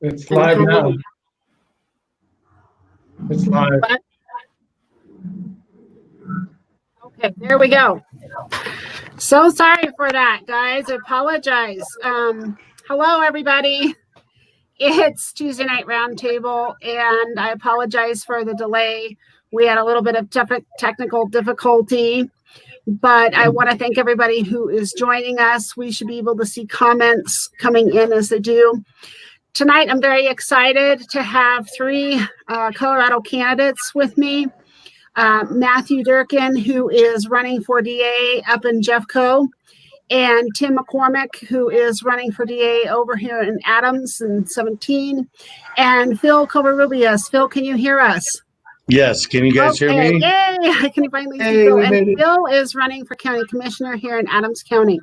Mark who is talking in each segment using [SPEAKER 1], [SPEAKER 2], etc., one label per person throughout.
[SPEAKER 1] It's live now. It's live.
[SPEAKER 2] Okay, there we go. So sorry for that, guys. I apologize. Hello, everybody. It's Tuesday Night Roundtable, and I apologize for the delay. We had a little bit of technical difficulty, but I want to thank everybody who is joining us. We should be able to see comments coming in as they do. Tonight, I'm very excited to have three Colorado candidates with me. Matthew Durkin, who is running for DA up in Jeffco, and Tim McCormick, who is running for DA over here in Adams in 17, and Phil Covarrubias. Phil, can you hear us?
[SPEAKER 3] Yes. Can you guys hear me?
[SPEAKER 2] Yay! I can finally see Phil. And Phil is running for county commissioner here in Adams County.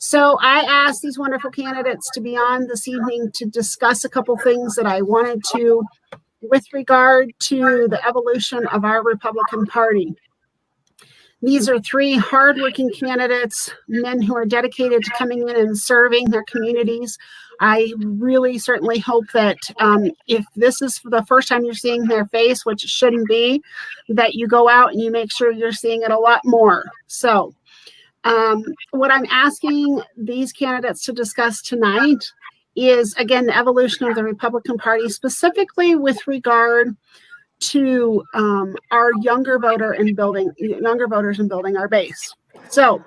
[SPEAKER 2] So I asked these wonderful candidates to be on this evening to discuss a couple things that I wanted to with regard to the evolution of our Republican Party. These are three hardworking candidates, men who are dedicated to coming in and serving their communities. I really certainly hope that if this is for the first time you're seeing their face, which it shouldn't be, that you go out and you make sure you're seeing it a lot more. So what I'm asking these candidates to discuss tonight is, again, the evolution of the Republican Party, specifically with regard to our younger voters and building our base. So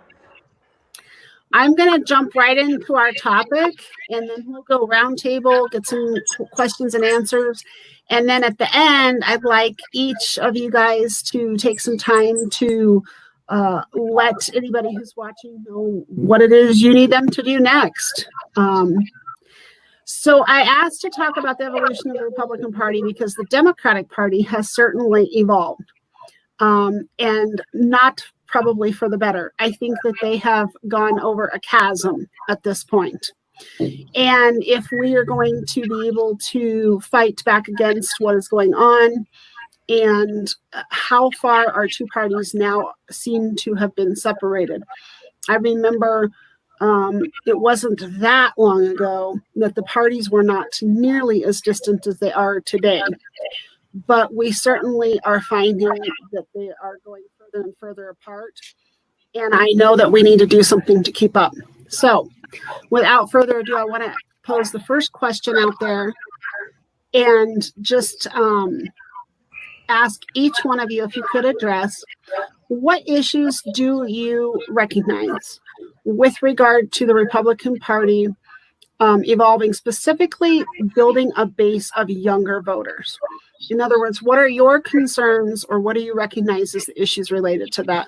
[SPEAKER 2] I'm going to jump right into our topic, and then we'll go roundtable, get some questions and answers. And then at the end, I'd like each of you guys to take some time to let anybody who's watching know what it is you need them to do next. So I asked to talk about the evolution of the Republican Party because the Democratic Party has certainly evolved, and not probably for the better. I think that they have gone over a chasm at this point. And if we are going to be able to fight back against what is going on and how far our two parties now seem to have been separated. I remember it wasn't that long ago that the parties were not nearly as distant as they are today, but we certainly are finding that they are going further and further apart, and I know that we need to do something to keep up. So without further ado, I want to pose the first question out there and just ask each one of you if you could address what issues do you recognize with regard to the Republican Party evolving, specifically building a base of younger voters? In other words, what are your concerns or what do you recognize as the issues related to that?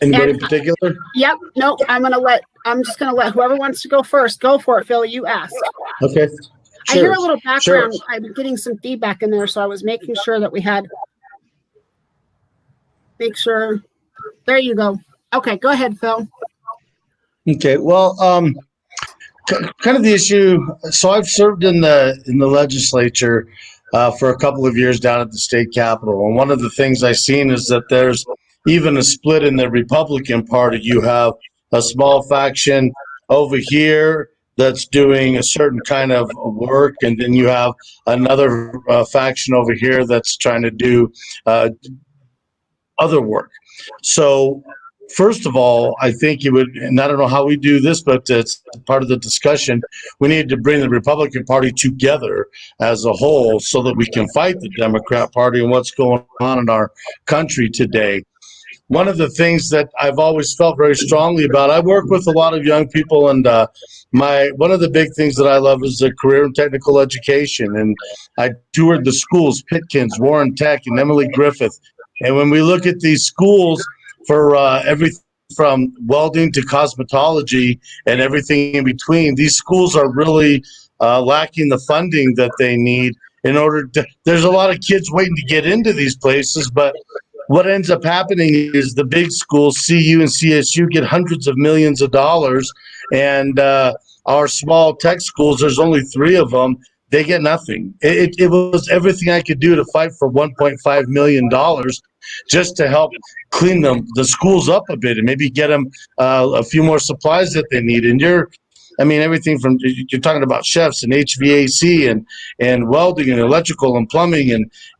[SPEAKER 3] Anybody in particular?
[SPEAKER 2] Yep. No, I'm just going to let whoever wants to go first. Go for it, Phil. You asked.
[SPEAKER 3] Okay.
[SPEAKER 2] Sure. I hear a little background. Sure. I'm getting some feedback in there, so I was making sure that we had. Make sure. There you go. Okay, go ahead, Phil.
[SPEAKER 3] Okay. Well, kind of the issue. So I've served in the legislature for a couple of years down at the state capitol, and one of the things I've seen is that there's even a split in the Republican Party. You have a small faction over here that's doing a certain kind of work, and then you have another faction over here that's trying to do other work. So first of all, I think you would, and I don't know how we do this, but it's part of the discussion, we need to bring the Republican Party together as a whole so that we can fight the Democrat Party and what's going on in our country today. One of the things that I've always felt very strongly about, I work with a lot of young people, and one of the big things that I love is the career and technical education. And I toured the schools, Pitkins, Warren Tech, and Emily Griffith. And when we look at these schools for everything from welding to cosmetology and everything in between, these schools are really lacking the funding that they need in order to, there's a lot of kids waiting to get into these places, but what ends up happening is the big schools, CU and CSU, get hundreds of millions of dollars, and our small tech schools, there's only 3 of them. they get nothing. It was everything I could do to fight for $1.5 million just to help clean the schools up a bit and maybe get them a few more supplies that they need. And everything from, you're talking about chefs and HVAC and welding and electrical and plumbing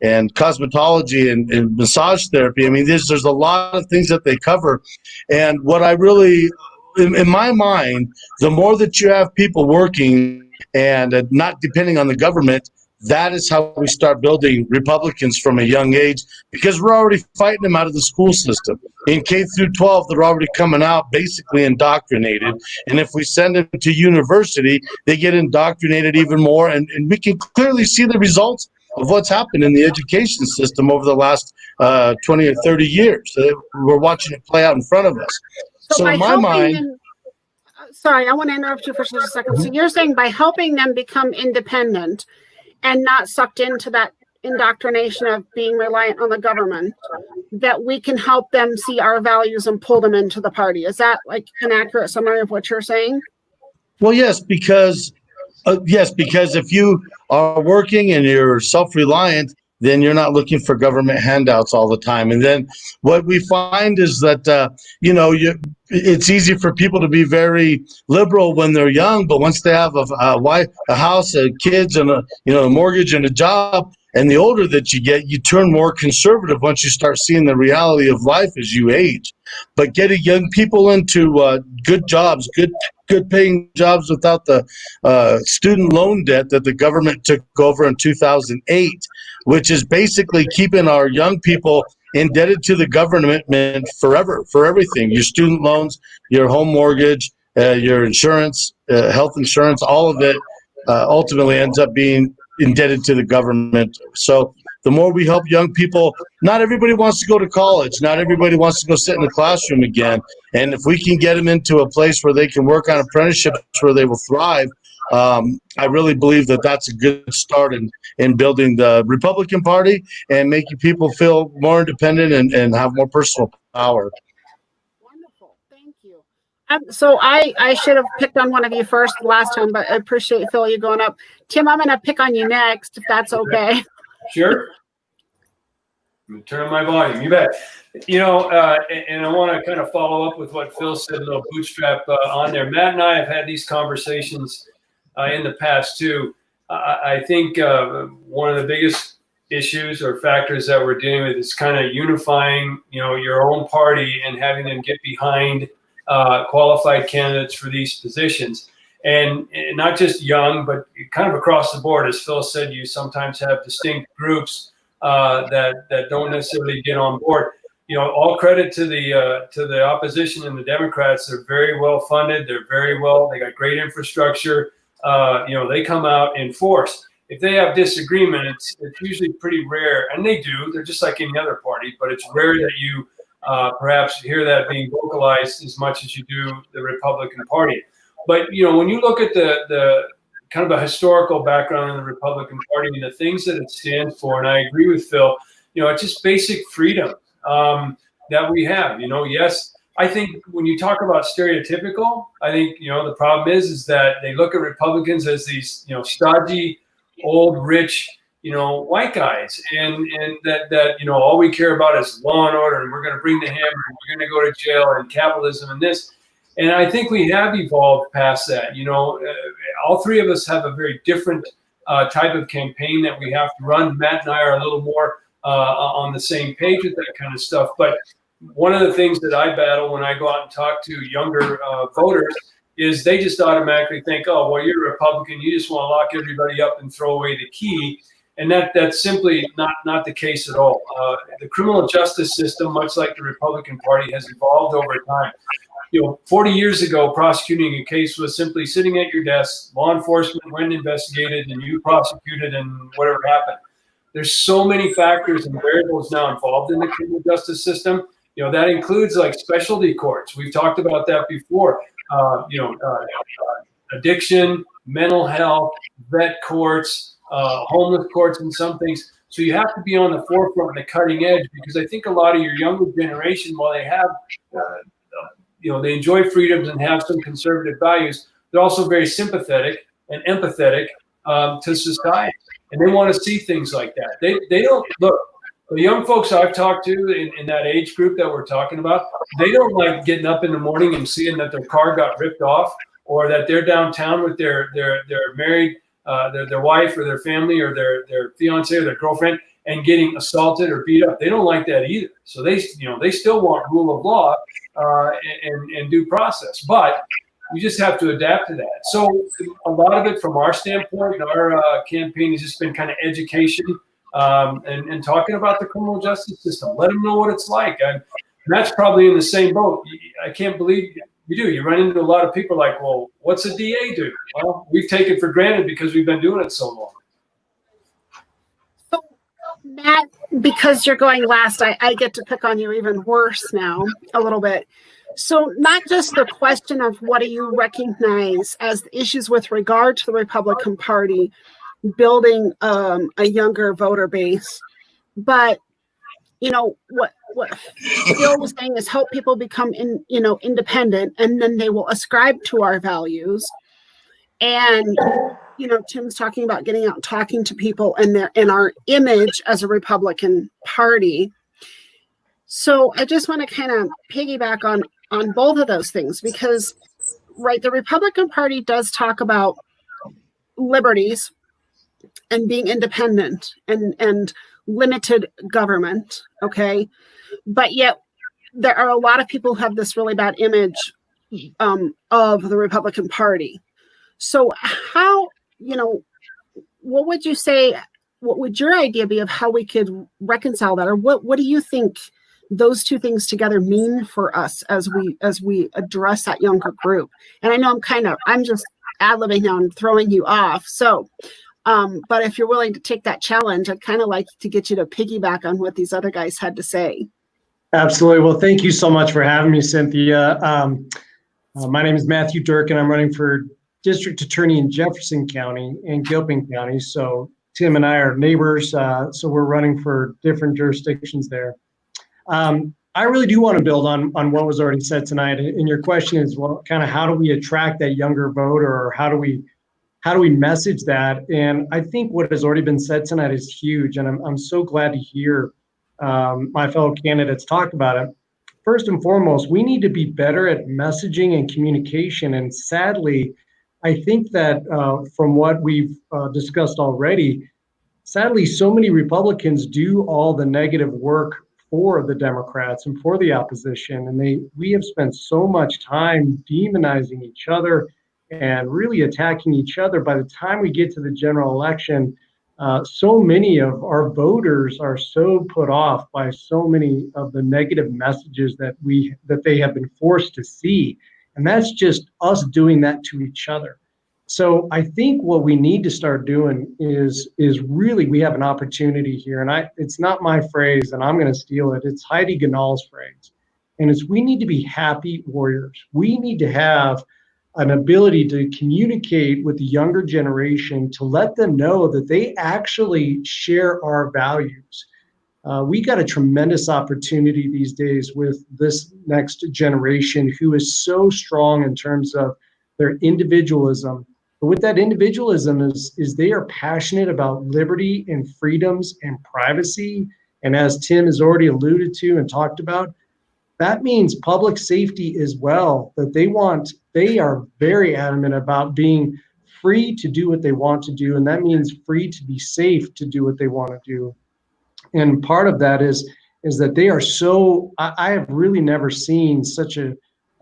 [SPEAKER 3] and cosmetology and massage therapy. I mean, there's a lot of things that they cover. And what I really, in my mind, the more that you have people working and not depending on the government, that is how we start building Republicans from a young age, because we're already fighting them out of the school system. In K through 12, they're already coming out basically indoctrinated. And if we send them to university, they get indoctrinated even more. And we can clearly see the results of what's happened in the education system over the last 20 or 30 years. We're watching it play out in front of us. So in my mind,
[SPEAKER 2] sorry, I want to interrupt you for just a second. So you're saying by helping them become independent and not sucked into that indoctrination of being reliant on the government, that we can help them see our values and pull them into the party. Is that like an accurate summary of what you're saying?
[SPEAKER 3] Well, yes, because if you are working and you're self-reliant, then you're not looking for government handouts all the time. And then what we find is that, it's easy for people to be very liberal when they're young, but once they have a wife, a house, kids, and a mortgage and a job, and the older that you get, you turn more conservative once you start seeing the reality of life as you age. But getting young people into good jobs, good paying jobs without the student loan debt that the government took over in 2008, which is basically keeping our young people indebted to the government forever for everything. Your student loans, your home mortgage, your insurance, health insurance, all of it ultimately ends up being indebted to the government. So the more we help young people, not everybody wants to go to college. Not everybody wants to go sit in the classroom again. And if we can get them into a place where they can work on apprenticeships where they will thrive, I really believe that that's a good start in building the Republican Party and making people feel more independent and have more personal power.
[SPEAKER 2] Wonderful. Thank you. So I should have picked on one of you first last time, but I appreciate, Phil, you going up. Tim, I'm going to pick on you next, if that's okay.
[SPEAKER 1] Sure. I'm going to turn on my volume. You bet. And I want to kind of follow up with what Phil said, a little bootstrap on there. Matt and I have had these conversations in the past too. I think one of the biggest issues or factors that we're dealing with is kind of unifying, your own party and having them get behind qualified candidates for these positions. And not just young, but kind of across the board. As Phil said, you sometimes have distinct groups that don't necessarily get on board. All credit to the opposition and the Democrats. They're very well funded. They got great infrastructure. They come out in force. If they have disagreement, it's usually pretty rare, and they do. They're just like any other party, but it's rare that you perhaps hear that being vocalized as much as you do the Republican Party. But when you look at the kind of a historical background in the Republican Party and the things that it stands for, and I agree with Phil, it's just basic freedom that we have. Yes. I think when you talk about stereotypical, I think, the problem is that they look at Republicans as these, stodgy, old, rich, white guys. And that, all we care about is law and order, and we're going to bring the hammer, and we're going to go to jail, and capitalism and this. And I think we have evolved past that. All three of us have a very different type of campaign that we have to run. Matt and I are a little more on the same page with that kind of stuff. But one of the things that I battle when I go out and talk to younger voters is they just automatically think, oh, well, you're a Republican. You just want to lock everybody up and throw away the key. And that's simply not the case at all. The criminal justice system, much like the Republican Party, has evolved over time. 40 years ago, prosecuting a case was simply sitting at your desk, law enforcement went and investigated, and you prosecuted, and whatever happened. There's so many factors and variables now involved in the criminal justice system. That includes like specialty courts. We've talked about that before. Addiction, mental health, vet courts, homeless courts, and some things. So you have to be on the forefront and the cutting edge, because I think a lot of your younger generation, while they have they enjoy freedoms and have some conservative values, they're also very sympathetic and empathetic to society, and they want to see things like that. They don't look. The young folks I've talked to in that age group that we're talking about, they don't like getting up in the morning and seeing that their car got ripped off, or that they're downtown with their married their wife or their family or their fiance or their girlfriend and getting assaulted or beat up. They don't like that either. So they still want rule of law and due process, but we just have to adapt to that. So a lot of it from our standpoint, our campaign has just been kind of education. And talking about the criminal justice system, let them know what it's like. And that's probably in the same boat. I can't believe you do. You run into a lot of people like, well, what's a DA do? Well, we've taken for granted because we've been doing it so long.
[SPEAKER 2] So, Matt, because you're going last, I get to pick on you even worse now a little bit. So not just the question of what do you recognize as the issues with regard to the Republican Party, building a younger voter base, but what Phil was saying is help people become independent, and then they will ascribe to our values. And Tim's talking about getting out and talking to people and our image as a Republican Party. So I just want to kind of piggyback on both of those things, because the Republican Party does talk about liberties and being independent and limited government, okay? But yet there are a lot of people who have this really bad image of the Republican Party. So how, what would you say, what would your idea be of how we could reconcile that? Or what do you think those two things together mean for us as we address that younger group? And I know I'm just ad-libbing now and throwing you off. So, but if you're willing to take that challenge, I'd kind of like to get you to piggyback on what these other guys had to say.
[SPEAKER 4] Absolutely. Well, thank you so much for having me, Cynthia. My name is Matthew Dirk, and I'm running for district attorney in Jefferson County and Gilpin County. So Tim and I are neighbors, so we're running for different jurisdictions there. I really do want to build on what was already said tonight. And your question is, well, kind of how do we attract that younger voter, or how do we message that? And I think what has already been said tonight is huge, and I'm so glad to hear my fellow candidates talk about it. First and foremost, we need to be better at messaging and communication. And sadly, I think that from what we've discussed already, sadly, so many Republicans do all the negative work for the Democrats and for the opposition. And we have spent so much time demonizing each other and really attacking each other. By the time we get to the general election, so many of our voters are so put off by so many of the negative messages that they have been forced to see. And that's just us doing that to each other. So I think what we need to start doing is really, we have an opportunity here, and it's not my phrase, and I'm going to steal it. It's Heidi Ganahl's phrase, and it's, we need to be happy warriors. We need to have an ability to communicate with the younger generation to let them know that they actually share our values. We got a tremendous opportunity these days with this next generation who is so strong in terms of their individualism. But with that individualism is they are passionate about liberty and freedoms and privacy. And as Tim has already alluded to and talked about, that means public safety as well, that they are very adamant about being free to do what they want to do. And that means free to be safe to do what they want to do. And part of that is that they are so, I have really never seen such a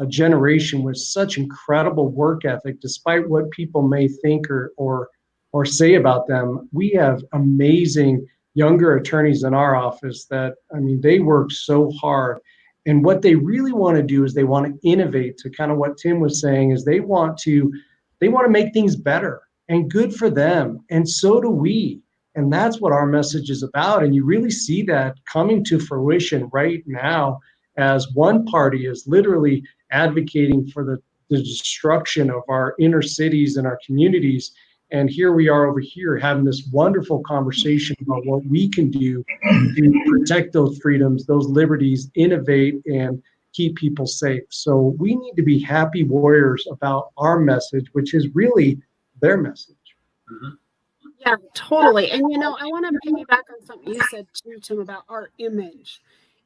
[SPEAKER 4] generation with such incredible work ethic, despite what people may think or say about them. We have amazing younger attorneys in our office that, they work so hard. And what they really want to do is they want to innovate, to kind of what Tim was saying, is they want to make things better, and good for them. And so do we. And that's what our message is about. And you really see that coming to fruition right now, as one party is literally advocating for the destruction of our inner cities and our communities. And here we are over here having this wonderful conversation about what we can do to protect those freedoms, those liberties, innovate, and keep people safe. So we need to be happy warriors about our message, which is really their message.
[SPEAKER 1] Mm-hmm.
[SPEAKER 2] Yeah, totally. And I want to piggyback on something you said too, Tim, about our image.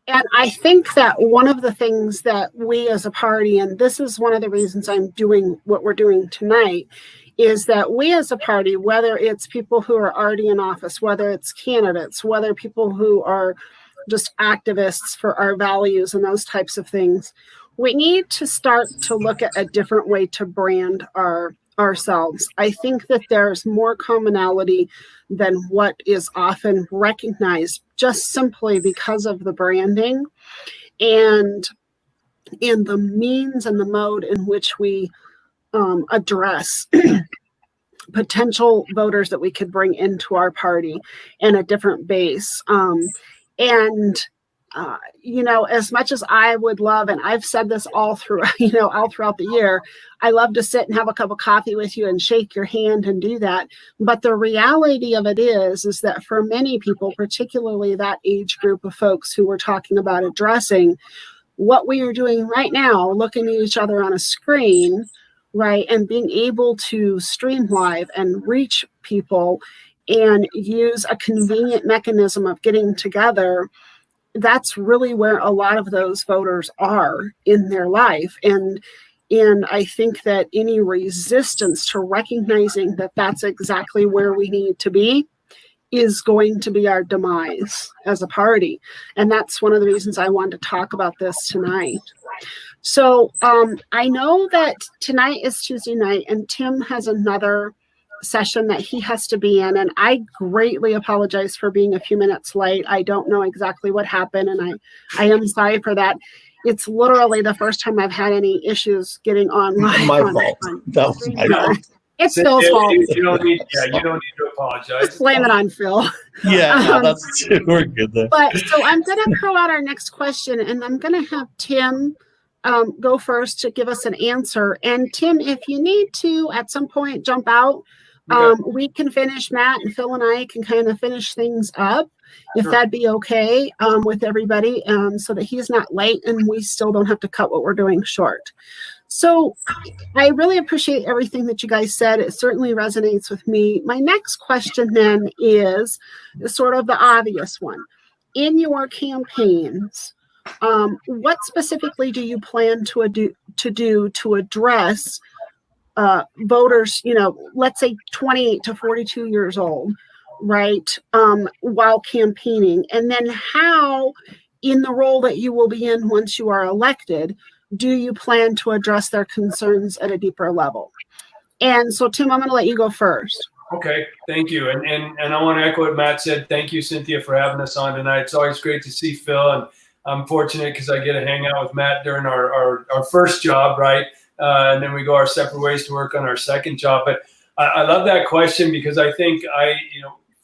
[SPEAKER 2] And I think that one of the things that we as a party, and this is one of the reasons I'm doing what we're doing tonight, is that we as a party, whether it's people who are already in office, whether it's candidates, whether people who are just activists for our values and those types of things, we need to start to look at a different way to brand ourselves. I think that there's more commonality than what is often recognized, just simply because of the branding and in the means and the mode in which we address potential voters that we could bring into our party in a different base. As much as I would love, and I've said this all throughout the year, I love to sit and have a cup of coffee with you and shake your hand and do that. But the reality of it is that for many people, particularly that age group of folks who we're talking about addressing, what we are doing right now, looking at each other on a screen, right, and being able to stream live and reach people and use a convenient mechanism of getting together, that's really where a lot of those voters are in their life. And I think that any resistance to recognizing that that's exactly where we need to be is going to be our demise as a party. And that's one of the reasons I wanted to talk about this tonight. So I know that tonight is Tuesday night and Tim has another session that he has to be in, and I greatly apologize for being a few minutes late. I don't know exactly what happened, and I am sorry for that. It's literally the first time I've had any issues getting online.
[SPEAKER 3] My fault. That was my fault.
[SPEAKER 2] It's Phil's fault.
[SPEAKER 1] You don't need to apologize.
[SPEAKER 2] Just blame it on Phil.
[SPEAKER 3] Yeah, we're good there.
[SPEAKER 2] But so I'm going to throw out our next question, and I'm going to have Tim go first to give us an answer. And Tim, if you need to at some point jump out, we can finish. Matt and Phil and I can kind of finish things up, if that'd be okay with everybody, so that he's not late and we still don't have to cut what we're doing short. So I really appreciate everything that you guys said. It certainly resonates with me. My next question then is sort of the obvious one. In your campaigns, what specifically do you plan to do to address voters, let's say 28 to 42 years old, right, while campaigning? And then how, in the role that you will be in once you are elected, do you plan to address their concerns at a deeper level? And so, Tim, I'm going to let you go first.
[SPEAKER 1] Okay, thank you. And I want to echo what Matt said. Thank you, Cynthia, for having us on tonight. It's always great to see Phil, and I'm fortunate because I get to hang out with Matt during our first job, right? And then we go our separate ways to work on our second job. But I love that question because I think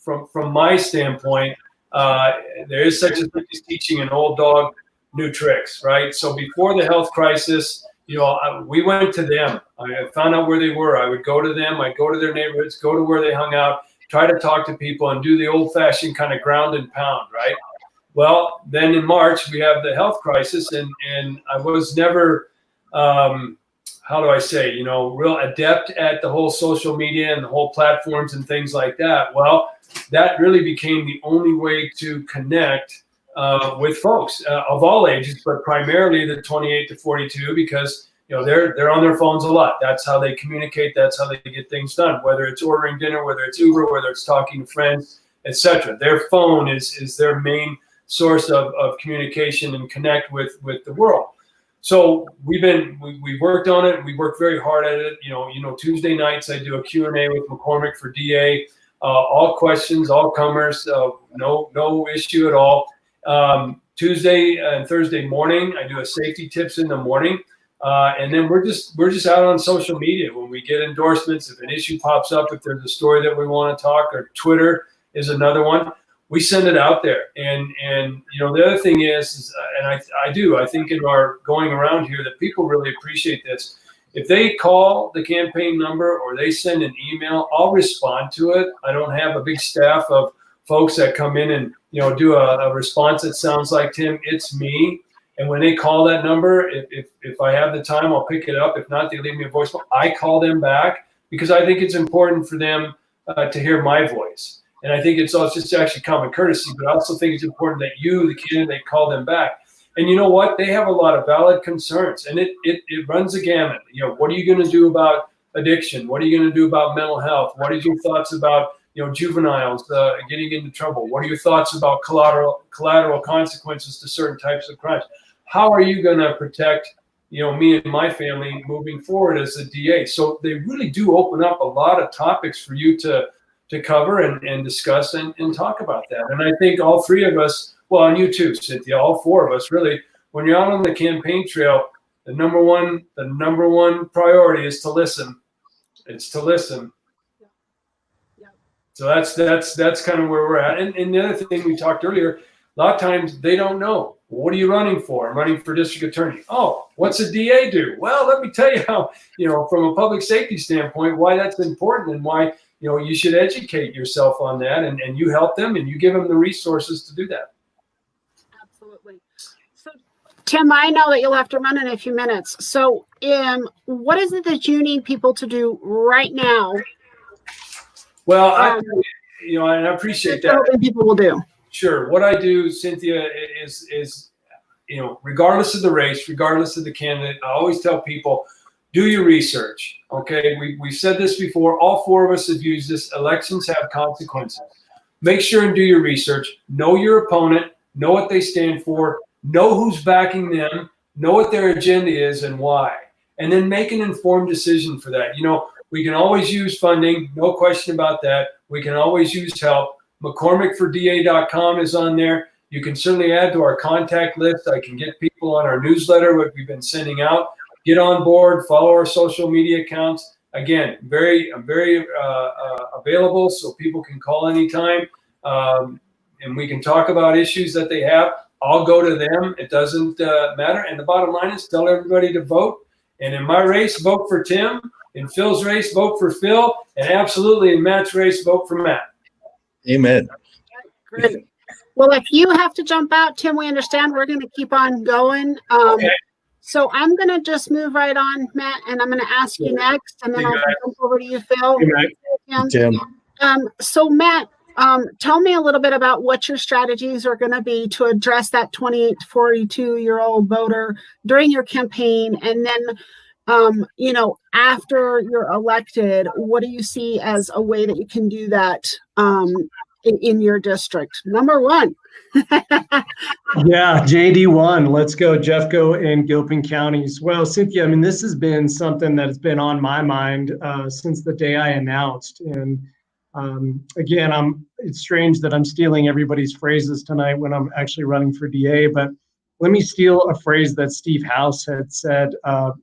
[SPEAKER 1] from my standpoint, there is such a thing as teaching an old dog new tricks, right? So before the health crisis, we went to them. I found out where they were. I would go to them. I'd go to their neighborhoods, go to where they hung out, try to talk to people and do the old-fashioned kind of ground and pound, right? Well, then in March, we have the health crisis, and I was never, how do I say, real adept at the whole social media and the whole platforms and things like that. Well, that really became the only way to connect with folks of all ages, but primarily the 28 to 42, because they're on their phones a lot. That's how they communicate. That's how they get things done. Whether it's ordering dinner, whether it's Uber, whether it's talking to friends, etc. Their phone is their main source of communication and connect with the world. So we worked on it. We worked very hard at it. Tuesday nights I do a Q&A with McCormick for DA. All questions, all comers, no issue at all. Tuesday and Thursday morning, I do a safety tips in the morning, and then we're just out on social media when we get endorsements. If an issue pops up, if there's a story that we want to talk, or Twitter is another one, we send it out there. And the other thing is and I think in our going around here that people really appreciate this. If they call the campaign number or they send an email, I'll respond to it. I don't have a big staff of folks that come in and do a response that sounds like Tim. It's me. And when they call that number, if I have the time, I'll pick it up. If not, they leave me a voicemail. I call them back because I think it's important for them to hear my voice. And I think it's also just actually common courtesy, but I also think it's important that you, the candidate, call them back. And you know what? They have a lot of valid concerns, and it runs a gamut. You know, what are you going to do about addiction? What are you going to do about mental health? What are your thoughts about, you know, juveniles getting into trouble? What are your thoughts about collateral consequences to certain types of crimes? How are you going to protect, you know, me and my family moving forward as a DA? So they really do open up a lot of topics for you to cover and discuss and talk about that. And I think all three of us, well, and you too, Cynthia, all four of us really, when you're out on the campaign trail, the number one priority is to listen. It's to listen.
[SPEAKER 2] Yeah.
[SPEAKER 1] So that's kind of where we're at. And the other thing we talked earlier, a lot of times they don't know. Well, what are you running for? I'm running for district attorney. Oh, what's a DA do? Well, let me tell you how, you know, from a public safety standpoint, why that's important and why, you know, you should educate yourself on that, and you help them and you give them the resources to do that.
[SPEAKER 2] Absolutely. So, Tim, I know that you'll have to run in a few minutes. So, what is it that you need people to do right now?
[SPEAKER 1] Well, you know, and I appreciate that.
[SPEAKER 2] What people will do.
[SPEAKER 1] Sure. What I do, Cynthia, is, you know, regardless of the race, regardless of the candidate, I always tell people, do your research. Okay. We've said this before. All four of us have used this. Elections have consequences. Make sure and do your research. Know your opponent. Know what they stand for. Know who's backing them. Know what their agenda is and why. And then make an informed decision for that. You know, we can always use funding. No question about that. We can always use help. McCormickforDA.com is on there. You can certainly add to our contact list. I can get people on our newsletter, what we've been sending out. Get on board, follow our social media accounts. Again, I'm very available, so people can call anytime, and we can talk about issues that they have. I'll go to them. It doesn't matter. And the bottom line is tell everybody to vote. And in my race, vote for Tim. In Phil's race, vote for Phil. And absolutely in Matt's race, vote for Matt.
[SPEAKER 3] Amen.
[SPEAKER 2] Great. Well, if you have to jump out, Tim, we understand. We're going to keep on going.
[SPEAKER 1] Okay.
[SPEAKER 2] So I'm going to just move right on, Matt, and I'm going to ask you next, and then I'll jump over to you, Phil.
[SPEAKER 4] Hey,
[SPEAKER 3] Tim.
[SPEAKER 2] So, Matt, tell me a little bit about what your strategies are going to be to address that 28 to 42-year-old voter during your campaign, and then, you know, after you're elected, what do you see as a way that you can do that in your district? Number one.
[SPEAKER 4] Yeah, JD1. Let's go, Jeffco and Gilpin counties. Well, Cynthia, I mean, this has been something that has been on my mind since the day I announced. And again, it's strange that I'm stealing everybody's phrases tonight when I'm actually running for DA, but let me steal a phrase that Steve House had said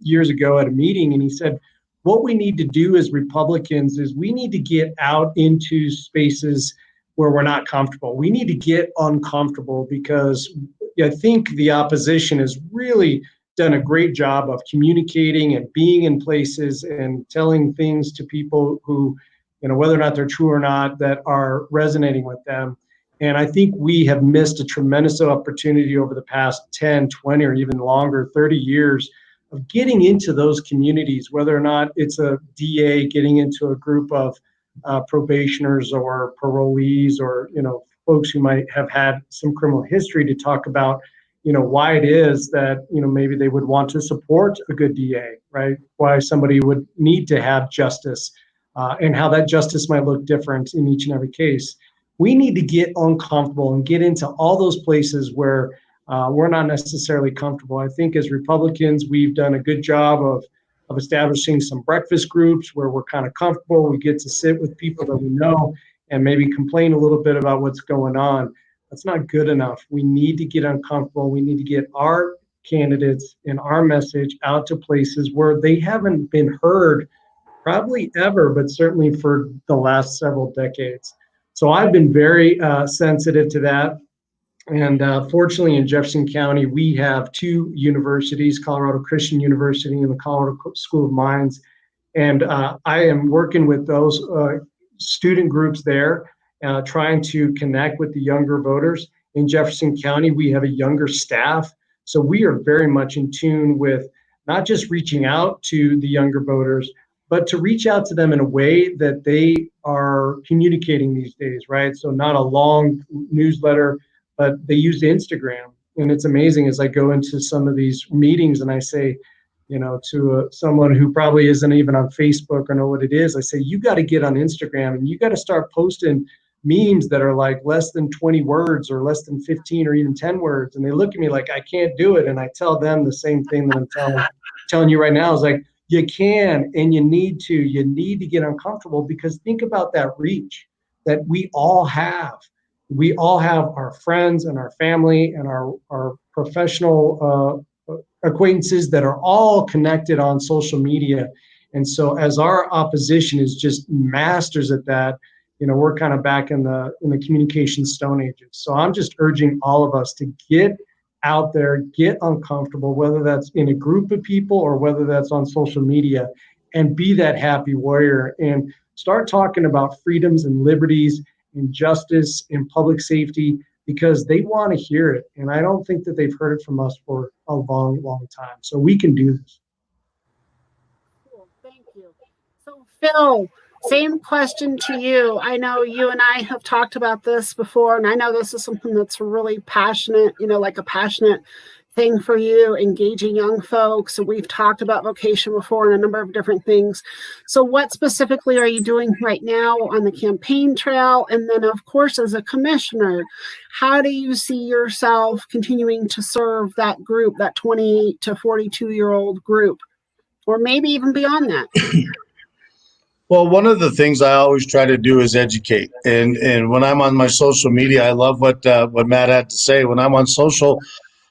[SPEAKER 4] years ago at a meeting. And he said, what we need to do as Republicans is we need to get out into spaces where we're not comfortable. We need to get uncomfortable, because I think the opposition has really done a great job of communicating and being in places and telling things to people who, you know, whether or not they're true or not, that are resonating with them. And I think we have missed a tremendous opportunity over the past 10, 20, or even longer, 30 years of getting into those communities, whether or not it's a DA getting into a group of probationers or parolees, or, you know, folks who might have had some criminal history, to talk about, you know, why it is that, you know, maybe they would want to support a good DA, right? Why somebody would need to have justice, and how that justice might look different in each and every case. We need to get uncomfortable and get into all those places where we're not necessarily comfortable. I think as Republicans, we've done a good job of establishing some breakfast groups where we're kind of comfortable. We get to sit with people that we know and maybe complain a little bit about what's going on. That's not good enough. We need to get uncomfortable. We need to get our candidates and our message out to places where they haven't been heard probably ever, but certainly for the last several decades. So I've been very sensitive to that. And fortunately, in Jefferson County, we have two universities, Colorado Christian University and the Colorado School of Mines. And I am working with those student groups there, trying to connect with the younger voters. In Jefferson County, we have a younger staff. So we are very much in tune with not just reaching out to the younger voters, but to reach out to them in a way that they are communicating these days, right? So not a long newsletter, but they use Instagram. And it's amazing as I go into some of these meetings and I say, to someone who probably isn't even on Facebook or know what it is, I say, you got to get on Instagram and you got to start posting memes that are like less than 20 words or less than 15 or even 10 words. And they look at me like I can't do it. And I tell them the same thing that I'm telling you right now is like, you can and you need to get uncomfortable, because think about that reach that we all have. We all have our friends and our family and our professional acquaintances that are all connected on social media. And so as our opposition is just masters at that, we're kind of back in the communication stone ages. So I'm just urging all of us to get out there, get uncomfortable, whether that's in a group of people or whether that's on social media, and be that happy warrior and start talking about freedoms and liberties and justice and public safety, because they want to hear it. And I don't think that they've heard it from us for a long, long time. So we can do this.
[SPEAKER 2] Cool. Thank you. So Phil, same question to you. I know you and I have talked about this before, and I know this is something that's really passionate, like a passionate thing for you, engaging young folks. So we've talked about vocation before and a number of different things. So what specifically are you doing right now on the campaign trail? And then, of course, as a commissioner, how do you see yourself continuing to serve that group, that 28 to 42-year-old group, or maybe even beyond that?
[SPEAKER 3] Well, one of the things I always try to do is educate. And when I'm on my social media, I love what Matt had to say. When I'm on social,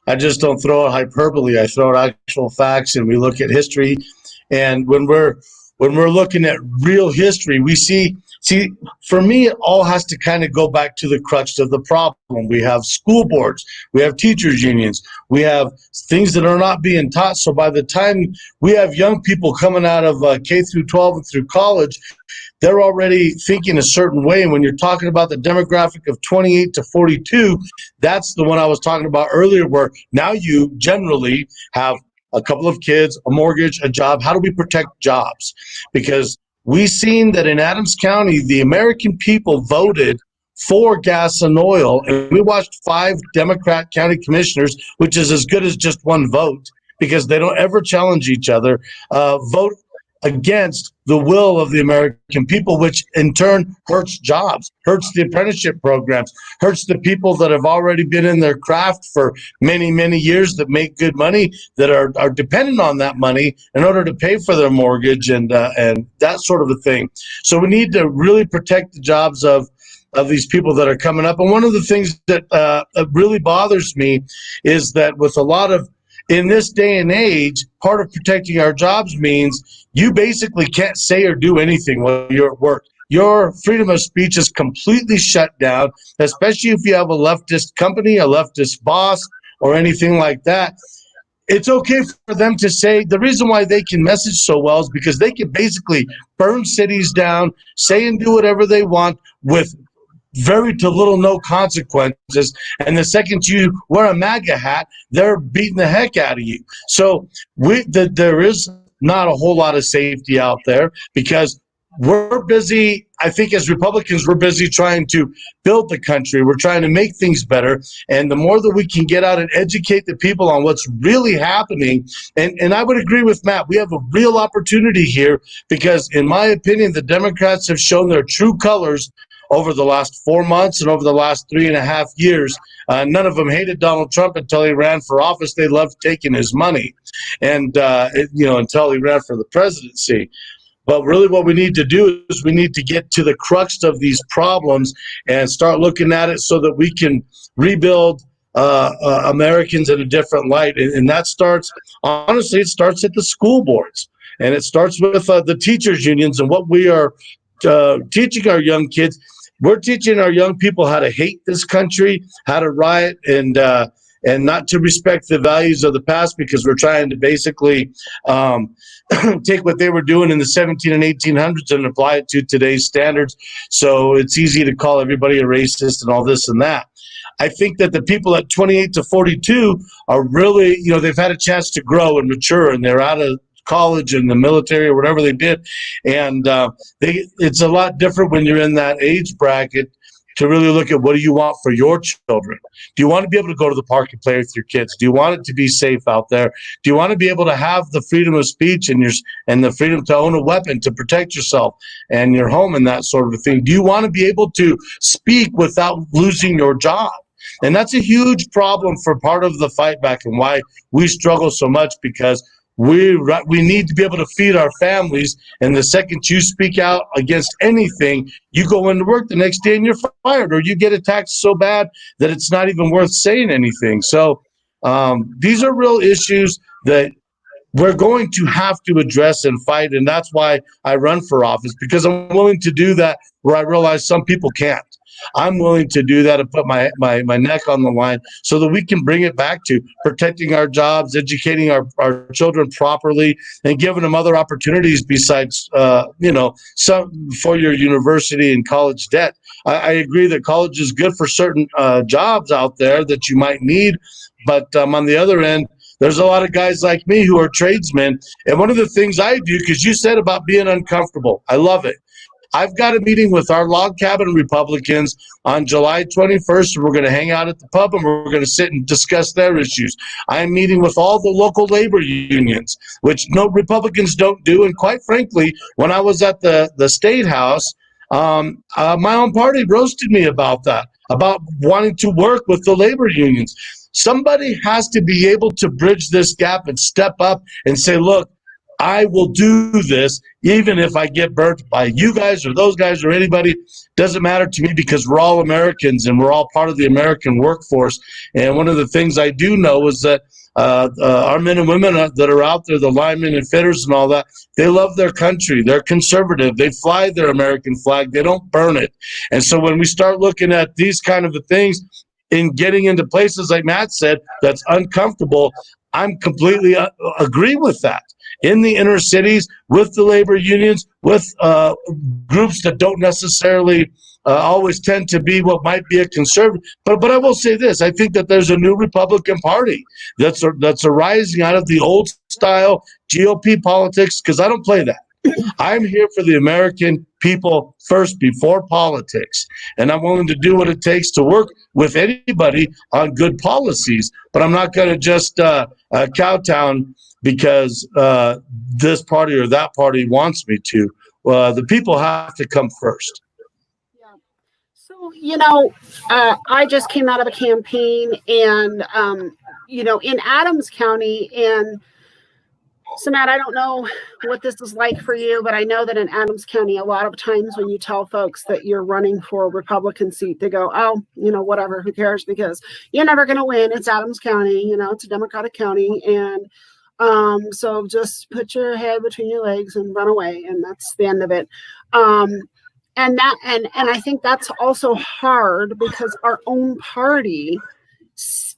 [SPEAKER 3] I just don't throw out hyperbole. I throw out actual facts, and we look at history. And when we're looking at real history, we see, for me, it all has to kind of go back to the crux of the problem. We have school boards, we have teachers unions, we have things that are not being taught. So by the time we have young people coming out of K through 12 and through college, they're already thinking a certain way. And when you're talking about the demographic of 28 to 42, that's the one I was talking about earlier, where now you generally have a couple of kids, a mortgage, a job. How do we protect jobs? Because we've seen that in Adams County, the American people voted for gas and oil, and we watched 5 Democrat county commissioners, which is as good as just one vote, because they don't ever challenge each other, vote against the will of the American people, which in turn hurts jobs, hurts the apprenticeship programs, hurts the people that have already been in their craft for many, many years, that make good money, that are dependent on that money in order to pay for their mortgage and that sort of a thing. So we need to really protect the jobs of these people that are coming up. And one of the things that really bothers me is that with a lot of, in this day and age, part of protecting our jobs means you basically can't say or do anything while you're at work. Your freedom of speech is completely shut down, especially if you have a leftist company, a leftist boss, or anything like that. It's okay for them to say, the reason why they can message so well is because they can basically burn cities down, say and do whatever they want with very to little no consequences, and the second you wear a MAGA hat, they're beating the heck out of you. So there is not a whole lot of safety out there, because we're busy, I think as Republicans, we're busy trying to build the country. We're trying to make things better. And the more that we can get out and educate the people on what's really happening, and I would agree with Matt, we have a real opportunity here, because in my opinion, the Democrats have shown their true colors over the last 4 months and over the last 3.5 years. None of them hated Donald Trump until he ran for office. They loved taking his money, and until he ran for the presidency. But really what we need to do is we need to get to the crux of these problems and start looking at it so that we can rebuild Americans in a different light. And that starts, honestly, it starts at the school boards. And it starts with the teachers unions and what we are teaching our young kids. We're teaching our young people how to hate this country, how to riot, and not to respect the values of the past, because we're trying to basically take what they were doing in the 17 and 1800s and apply it to today's standards. So it's easy to call everybody a racist and all this and that. I think that the people at 28 to 42 are really, they've had a chance to grow and mature, and they're out of college and the military or whatever they did. And it's a lot different when you're in that age bracket to really look at what do you want for your children. Do you want to be able to go to the park and play with your kids? Do you want it to be safe out there? Do you want to be able to have the freedom of speech and the freedom to own a weapon to protect yourself and your home and that sort of thing? Do you want to be able to speak without losing your job? And that's a huge problem for part of the fight back and why we struggle so much, because we need to be able to feed our families, and the second you speak out against anything, you go into work the next day and you're fired, or you get attacked so bad that it's not even worth saying anything. So these are real issues that we're going to have to address and fight, and that's why I run for office, because I'm willing to do that where I realize some people can't. I'm willing to do that and put my neck on the line so that we can bring it back to protecting our jobs, educating our children properly, and giving them other opportunities besides, some for your university and college debt. I agree that college is good for certain jobs out there that you might need, but on the other end, there's a lot of guys like me who are tradesmen. And one of the things I do, because you said about being uncomfortable, I love it. I've got a meeting with our log cabin Republicans on July 21st, and we're going to hang out at the pub, and we're going to sit and discuss their issues. I'm meeting with all the local labor unions, which no Republicans don't do. And quite frankly, when I was at the State House, my own party roasted me about that, about wanting to work with the labor unions. Somebody has to be able to bridge this gap and step up and say, look, I will do this even if I get burnt by you guys or those guys or anybody. Doesn't matter to me, because we're all Americans and we're all part of the American workforce. And one of the things I do know is that our men and women that are out there, the linemen and fitters and all that, they love their country. They're conservative. They fly their American flag. They don't burn it. And so when we start looking at these kind of things and getting into places like Matt said, that's uncomfortable, I'm completely agree with that. In the inner cities, with the labor unions, with groups that don't necessarily always tend to be what might be a conservative. But I will say this: I think that there's a new Republican Party that's arising out of the old style GOP politics, because I don't play that. I'm here for the American people first before politics, and I'm willing to do what it takes to work with anybody on good policies. But I'm not going to just kowtow because this party or that party wants me to. The people have to come first.
[SPEAKER 2] Yeah. So, I just came out of a campaign and, in Adams County. And so, Matt, I don't know what this is like for you, but I know that in Adams County, a lot of times when you tell folks that you're running for a Republican seat, they go, oh, whatever, who cares? Because you're never going to win. It's Adams County, it's a Democratic county. And so just put your head between your legs and run away, and that's the end of it. And I think that's also hard because our own party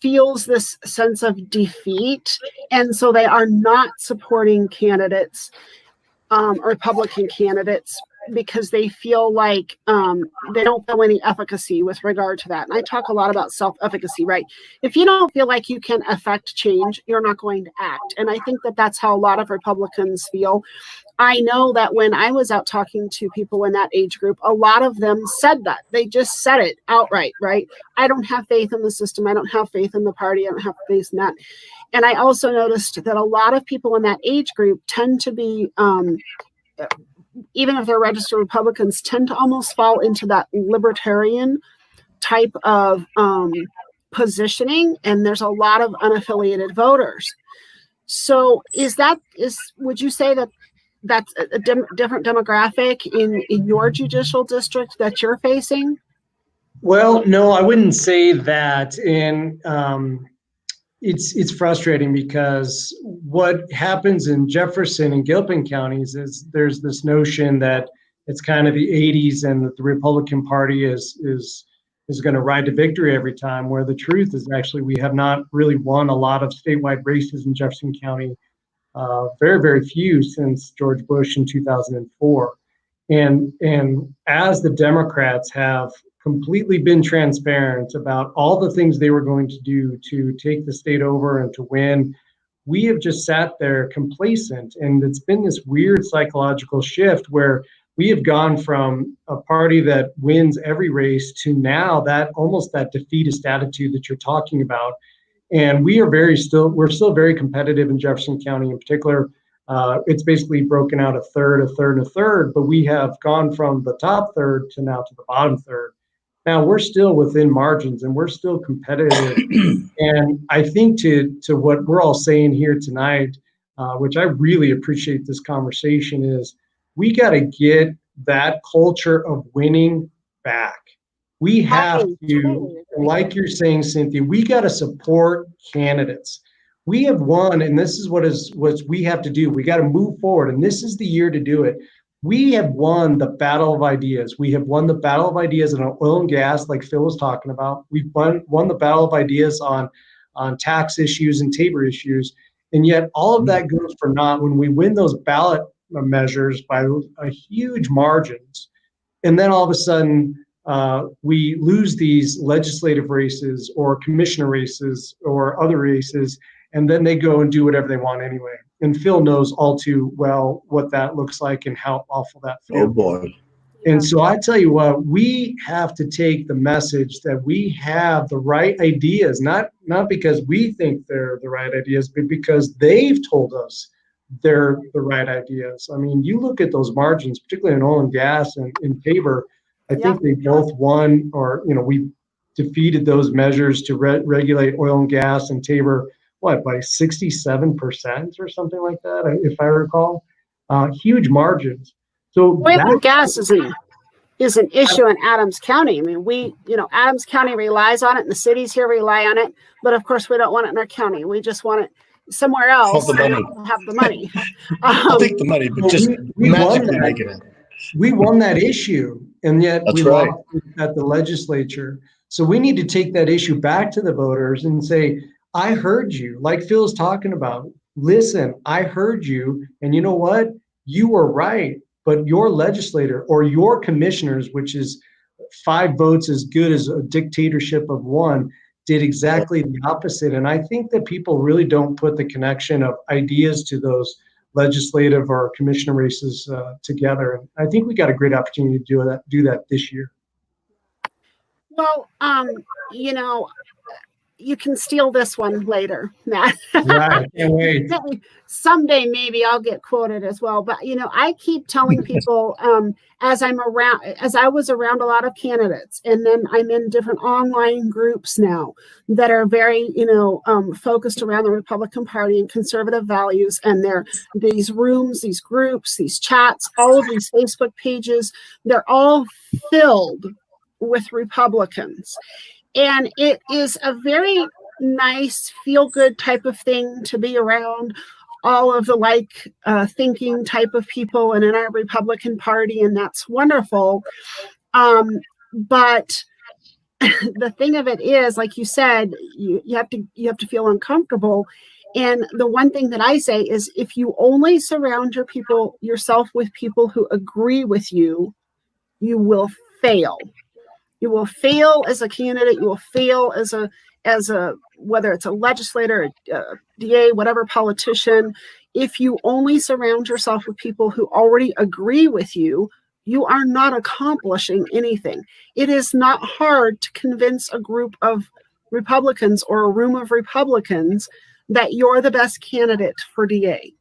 [SPEAKER 2] feels this sense of defeat, and so they are not supporting candidates, Republican candidates, because they feel like they don't feel any efficacy with regard to that. And I talk a lot about self-efficacy, right? If you don't feel like you can affect change, you're not going to act. And I think that that's how a lot of Republicans feel. I know that when I was out talking to people in that age group, a lot of them said that. They just said it outright, right? I don't have faith in the system. I don't have faith in the party. I don't have faith in that. And I also noticed that a lot of people in that age group tend to be, even if they're registered Republicans, tend to almost fall into that libertarian type of positioning. And there's a lot of unaffiliated voters. So would you say that that's a different demographic in your judicial district that you're facing?
[SPEAKER 4] Well, no, I wouldn't say that. And it's frustrating because what happens in Jefferson and Gilpin counties is there's this notion that it's kind of the 80s and that the Republican Party is going to ride to victory every time, where the truth is actually we have not really won a lot of statewide races in Jefferson County. Very, very few since George Bush in 2004. And as the Democrats have completely been transparent about all the things they were going to do to take the state over and to win, we have just sat there complacent. And it's been this weird psychological shift where we have gone from a party that wins every race to now that almost that defeatist attitude that you're talking about. And we're still very competitive in Jefferson County in particular. It's basically broken out a third, and a third, but we have gone from the top third to now to the bottom third. Now we're still within margins and we're still competitive. And I think to what we're all saying here tonight, which I really appreciate this conversation, is we got to get that culture of winning back. We have to, like you're saying, Cynthia, we got to support candidates. We have won, and this is what we have to do. We got to move forward, and this is the year to do it. We have won the battle of ideas. We have won the battle of ideas on oil and gas, like Phil was talking about. We've won the battle of ideas on tax issues and Tabor issues, and yet all of that goes for naught when we win those ballot measures by a huge margins, and then all of a sudden we lose these legislative races or commissioner races or other races, and then they go and do whatever they want anyway. And Phil knows all too well what that looks like and how awful that feels.
[SPEAKER 3] Oh boy.
[SPEAKER 4] And so I tell you what, we have to take the message that we have the right ideas, not because we think they're the right ideas, but because they've told us they're the right ideas. I mean, you look at those margins, particularly in oil and gas and in Tabor, I think they both won, or, we defeated those measures to regulate oil and gas and Tabor, by 67% or something like that, if I recall. Huge margins. So
[SPEAKER 2] oil and gas is an issue in Adams County. I mean, Adams County relies on it, and the cities here rely on it. But of course, we don't want it in our county. We just want it somewhere else.
[SPEAKER 3] The money.
[SPEAKER 2] We'll have the money.
[SPEAKER 3] I'll take the money, but just magically make it in.
[SPEAKER 4] We won that issue, and yet
[SPEAKER 3] That's
[SPEAKER 4] we
[SPEAKER 3] right.
[SPEAKER 4] lost at the legislature. So we need to take that issue back to the voters and say, I heard you, like Phil's talking about. Listen, I heard you, and you know what? You were right, but your legislator or your commissioners, which is 5 votes as good as a dictatorship of 1, did exactly the opposite. And I think that people really don't put the connection of ideas to those legislative or commissioner races together. And I think we got a great opportunity to do that this year.
[SPEAKER 2] Well, you can steal this one later, Matt.
[SPEAKER 4] Right, can't wait.
[SPEAKER 2] Someday maybe I'll get quoted as well. But I keep telling people as I was around a lot of candidates, and then I'm in different online groups now that are very focused around the Republican Party and conservative values, and these rooms, these groups, these chats, all of these Facebook pages, they're all filled with Republicans. And it is a very nice, feel-good type of thing to be around all of the thinking type of people and in our Republican Party, and that's wonderful. But the thing of it is, like you said, you have to feel uncomfortable. And the one thing that I say is, if you only surround yourself with people who agree with you, you will fail. You will fail as a candidate. You will fail as a whether it's a legislator, a DA, whatever politician. If you only surround yourself with people who already agree with you, you are not accomplishing anything. It is not hard to convince a group of Republicans or a room of Republicans that you're the best candidate for DA.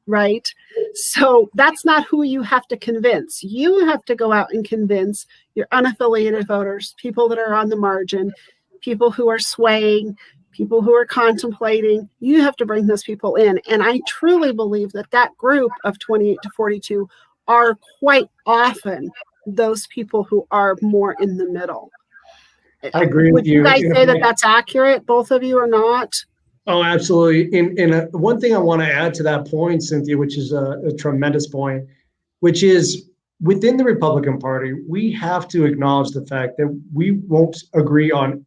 [SPEAKER 2] Right? So that's not who you have to convince. You have to go out and convince your unaffiliated voters, people that are on the margin, people who are swaying, people who are contemplating. You have to bring those people in. And I truly believe that group of 28 to 42 are quite often those people who are more in the middle.
[SPEAKER 4] I agree with you.
[SPEAKER 2] Would you guys say that that's accurate, both of you, or not?
[SPEAKER 4] Oh, absolutely. And one thing I want to add to that point, Cynthia, which is a tremendous point, which is within the Republican Party, we have to acknowledge the fact that we won't agree on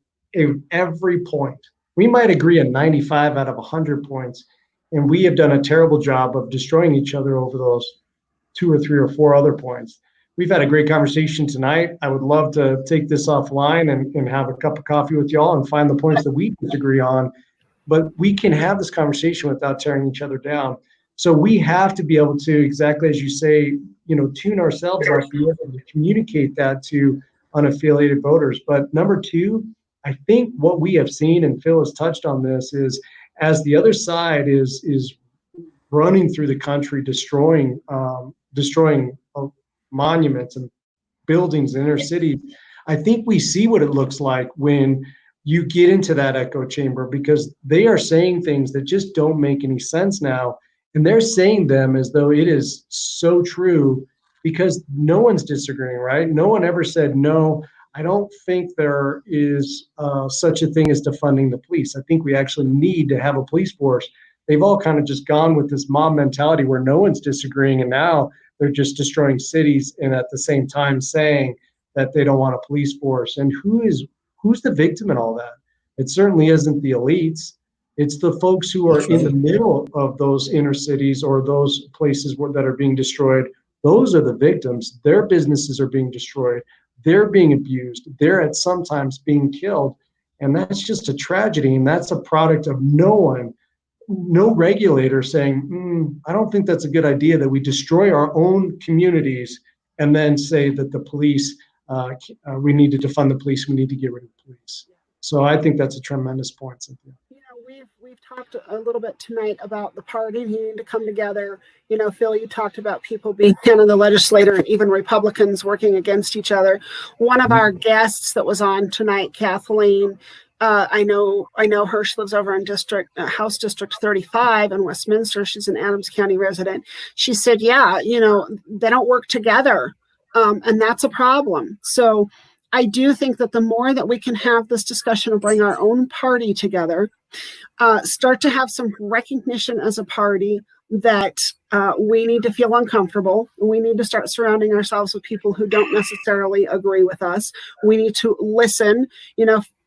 [SPEAKER 4] every point. We might agree on 95 out of 100 points, and we have done a terrible job of destroying each other over those 2 or 3 or 4 other points. We've had a great conversation tonight. I would love to take this offline and have a cup of coffee with y'all and find the points that we disagree on. but we can have this conversation without tearing each other down. So we have to be able to, exactly as you say, tune ourselves up, be able to communicate that to unaffiliated voters. But number two, I think what we have seen, and Phil has touched on this, is as the other side is running through the country, destroying monuments and buildings in inner cities, I think we see what it looks like when you get into that echo chamber, because they are saying things that just don't make any sense now. And they're saying them as though it is so true, because no one's disagreeing, right? No one ever said, no, I don't think there is such a thing as defunding the police. I think we actually need to have a police force. They've all kind of just gone with this mob mentality where no one's disagreeing, and now they're just destroying cities and at the same time saying that they don't want a police force. And who's the victim in all that? It certainly isn't the elites. It's the folks who are in the middle of those inner cities or those places that are being destroyed. Those are the victims. Their businesses are being destroyed. They're being abused. They're at sometimes being killed. And that's just a tragedy. And that's a product of no regulator saying, I don't think that's a good idea that we destroy our own communities and then say that the police, we need to defund the police, we need to get rid of the police. So I think that's a tremendous point, Cynthia.
[SPEAKER 2] We've talked a little bit tonight about the party needing to come together. Phil, you talked about people being kind of the legislator and even Republicans working against each other. One of our guests that was on tonight, Kathleen, I know her. She lives over in House District 35 in Westminster. She's an Adams County resident. She said, yeah, they don't work together. And that's a problem. So I do think that the more that we can have this discussion and bring our own party together, start to have some recognition as a party that we need to feel uncomfortable. We need to start surrounding ourselves with people who don't necessarily agree with us. We need to listen.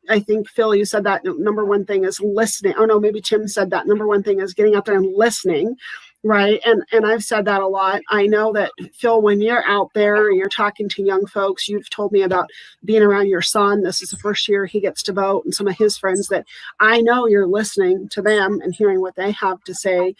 [SPEAKER 2] I think, Phil, you said that number one thing is listening. Oh, no, maybe Tim said that. Number one thing is getting out there and listening, right? And I've said that a lot. I know that, Phil, when you're out there, you're talking to young folks, you've told me about being around your son. This is the first year he gets to vote, and some of his friends, that I know you're listening to them and hearing what they have to say.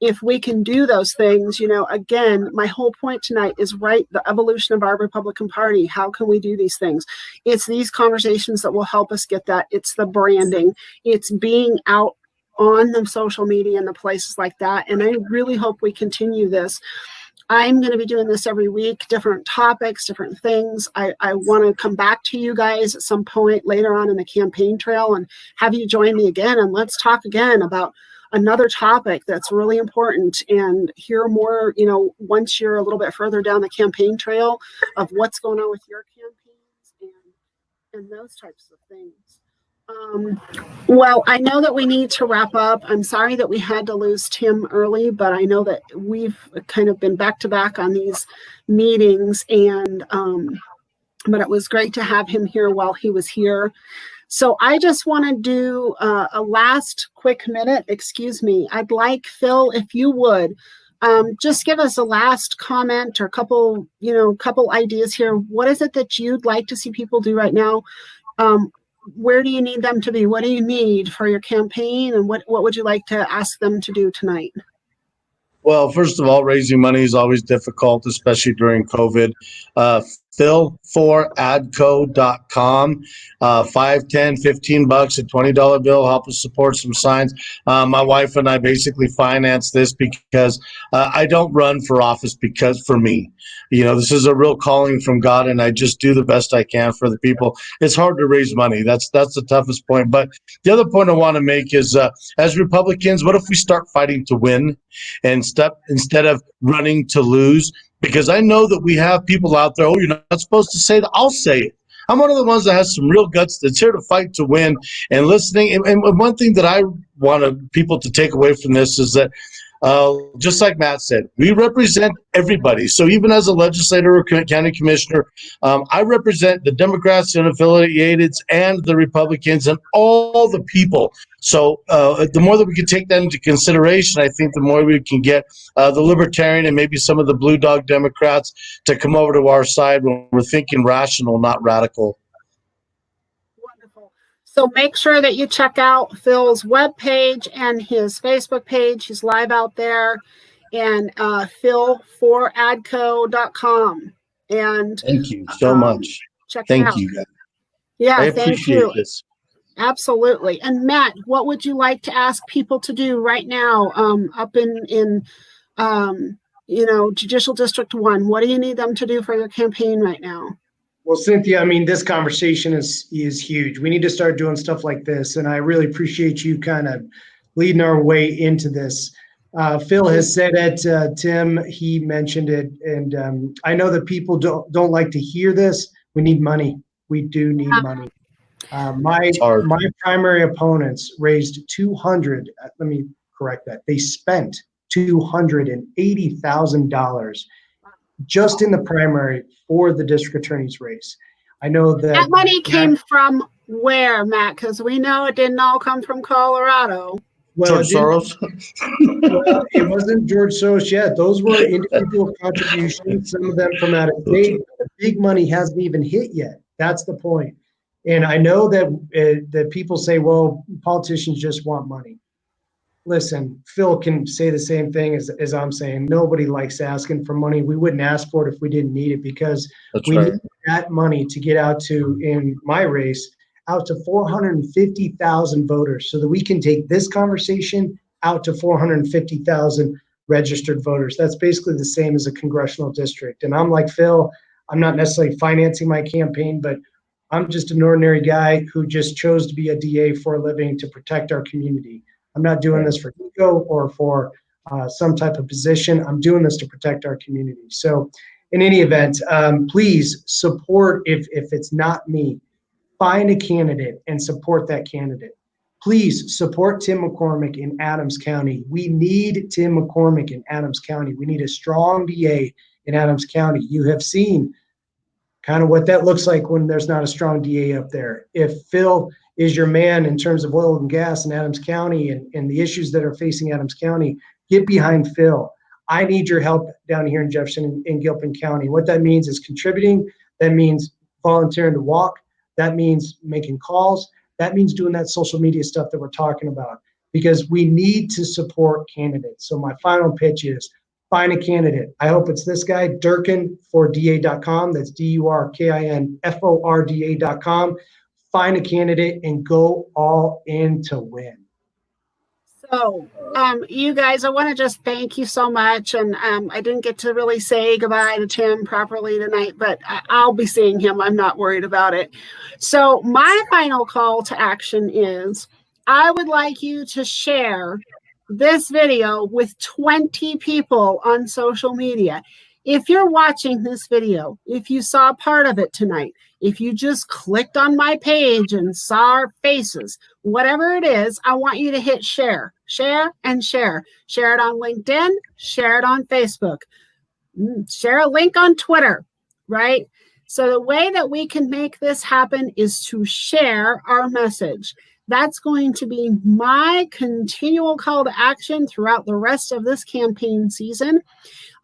[SPEAKER 2] If we can do those things, again, my whole point tonight is the evolution of our Republican Party. How can we do these things? It's these conversations that will help us get that. It's the branding. It's being out on the social media and the places like that. And I really hope we continue this. I'm going to be doing this every week, different topics, different things. I want to come back to you guys at some point later on in the campaign trail and have you join me again. And let's talk again about another topic that's really important and hear more, once you're a little bit further down the campaign trail of what's going on with your campaigns and those types of things. Well, I know that we need to wrap up. I'm sorry that we had to lose Tim early, but I know that we've kind of been back to back on these meetings, and but it was great to have him here while he was here. So I just want to do a last quick minute. Excuse me. I'd like, Phil, if you would, just give us a last comment or couple ideas here. What is it that you'd like to see people do right now? Where do you need them to be? What do you need for your campaign? And what would you like to ask them to do tonight?
[SPEAKER 3] Well, first of all, raising money is always difficult, especially during COVID. Phil4adco.com, $5, $10, $15, a $20 bill, help us support some signs. My wife and I basically finance this because I don't run for office for me. This is a real calling from God, and I just do the best I can for the people. It's hard to raise money. That's the toughest point. But the other point I want to make is, as Republicans, what if we start fighting to win instead of running to lose? Because I know that we have people out there, you're not supposed to say that. I'll say it. I'm one of the ones that has some real guts that's here to fight to win and listening. And one thing that I want people to take away from this is that, just like Matt said, we represent everybody. So even as a legislator or county commissioner, I represent the Democrats and affiliated and the Republicans and all the people. So the more that we can take that into consideration, I think the more we can get the Libertarian and maybe some of the Blue Dog Democrats to come over to our side when we're thinking rational, not radical.
[SPEAKER 2] Wonderful. So make sure that you check out Phil's webpage and his Facebook page. He's live out there, and phil4adco.com. And
[SPEAKER 3] Thank you so much.
[SPEAKER 2] check it
[SPEAKER 3] Thank
[SPEAKER 2] out.
[SPEAKER 3] you, guys.
[SPEAKER 2] Yeah,
[SPEAKER 3] I
[SPEAKER 2] thank
[SPEAKER 3] appreciate
[SPEAKER 2] you.
[SPEAKER 3] this.
[SPEAKER 2] Absolutely. And Matt, what would you like to ask people to do right now up in Judicial District 1? What do you need them to do for your campaign right now?
[SPEAKER 4] Well, Cynthia, I mean, this conversation is huge. We need to start doing stuff like this, and I really appreciate you kind of leading our way into this. Phil has said it, Tim, he mentioned it, and I know that people don't like to hear this. We need money. We do need money. My primary opponents raised $200. Let me correct that. They spent $280,000 just in the primary for the district attorney's race. I know that
[SPEAKER 2] money came from where, Matt? Because we know it didn't all come from Colorado.
[SPEAKER 4] Well,
[SPEAKER 3] George Soros?
[SPEAKER 4] Well, it wasn't George Soros yet. Those were individual contributions, some of them from out of state. The big money hasn't even hit yet. That's the point. And I know that people say, well, politicians just want money. Listen, Phil can say the same thing as I'm saying. Nobody likes asking for money. We wouldn't ask for it if we didn't need it, because we need that money to get out to, in my race, out to 450,000 voters so that we can take this conversation out to 450,000 registered voters. That's basically the same as a congressional district. And I'm like Phil, I'm not necessarily financing my campaign, but I'm just an ordinary guy who just chose to be a DA for a living to protect our community. I'm not doing this for ego or for some type of position. I'm doing this to protect our community. So in any event, please support, if it's not me, find a candidate and support that candidate. Please support Tim McCormick in Adams County. We need Tim McCormick in Adams County. We need a strong DA in Adams County. You have seen kind of what that looks like when there's not a strong DA up there. If Phil is your man in terms of oil and gas in Adams County and the issues that are facing Adams County, get behind Phil. I need your help down here in Jefferson and Gilpin County. What that means is contributing. That means volunteering to walk. That means making calls. That means doing that social media stuff that we're talking about, because we need to support candidates. So my final pitch is find a candidate. I hope it's this guy, Durkin4da.com. That's DURKINFORDA.com. Find a candidate and go all in to win.
[SPEAKER 2] So, you guys, I want to just thank you so much. And I didn't get to really say goodbye to Tim properly tonight, but I'll be seeing him. I'm not worried about it. So my final call to action is I would like you to share this video with 20 people on social media. If you're watching this video, if you saw part of it tonight, if you just clicked on my page and saw our faces, whatever it is, I want you to hit share, share, and share. Share it on LinkedIn, share it on Facebook, share a link on Twitter, right? So the way that we can make this happen is to share our message. That's going to be my continual call to action throughout the rest of this campaign season.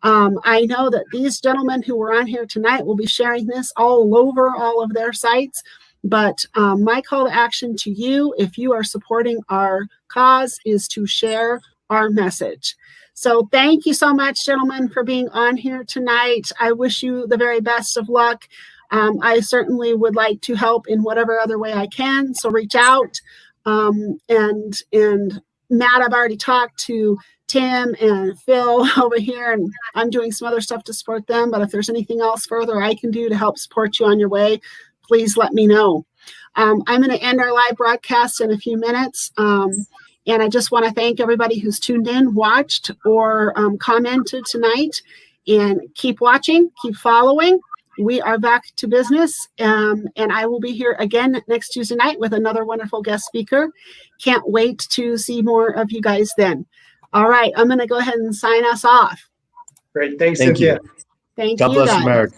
[SPEAKER 2] I know that these gentlemen who were on here tonight will be sharing this all over all of their sites. But my call to action to you, if you are supporting our cause, is to share our message. So thank you so much, gentlemen, for being on here tonight. I wish you the very best of luck. I certainly would like to help in whatever other way I can. So reach out. And Matt, I've already talked to Tim and Phil over here, and I'm doing some other stuff to support them. But if there's anything else further I can do to help support you on your way, please let me know. I'm going to end our live broadcast in a few minutes. And I just want to thank everybody who's tuned in, watched, or commented tonight. And keep watching, keep following. We are back to business. And I will be here again next Tuesday night with another wonderful guest speaker. Can't wait to see more of you guys then. All right, I'm going to go ahead and sign us off.
[SPEAKER 4] Great. Thanks,
[SPEAKER 3] Thank
[SPEAKER 4] Cynthia.
[SPEAKER 3] you.
[SPEAKER 2] Thank
[SPEAKER 3] God
[SPEAKER 2] you,
[SPEAKER 3] bless
[SPEAKER 2] guys.
[SPEAKER 3] America.